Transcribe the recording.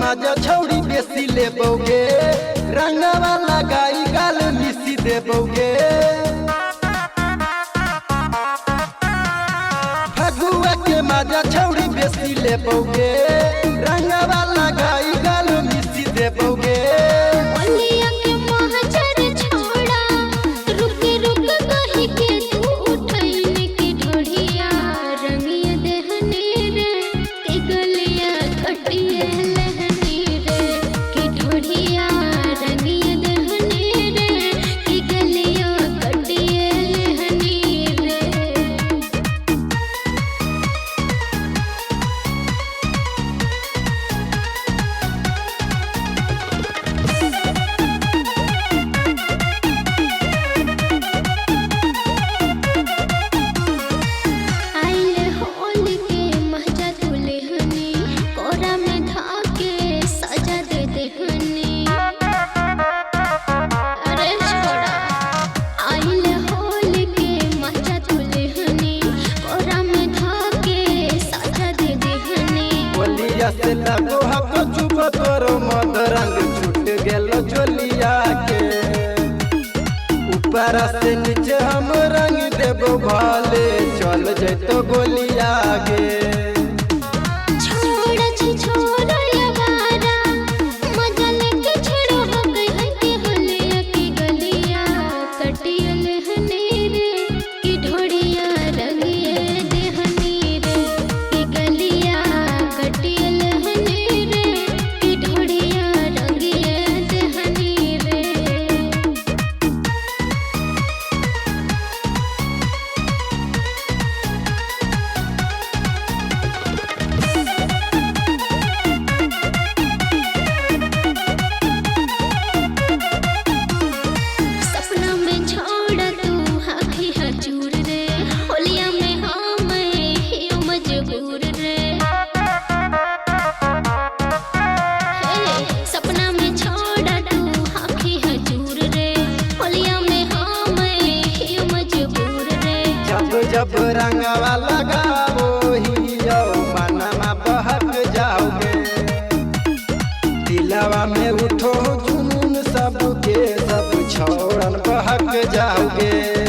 मजा छौड़ी बेसी लेबोगे, रंगवा लगाई गाल मिसी देबोगे। फगुआ के मजा छौड़ी बेसी लेबोगे, रंगवा लगाई गाल मिसी देबोगे। से लगो हक चुप तोरो मद रंग छूट गेलो चोलिया के। ऊपर से नीचे हम रंग देबो भाले, चल जैतो गोलिया गे। जब रंगवा लगाओ ही मनमा बहक जाओगे। दिलवा में उठो जुनून सबके, सब छोड़न बहक जाओगे।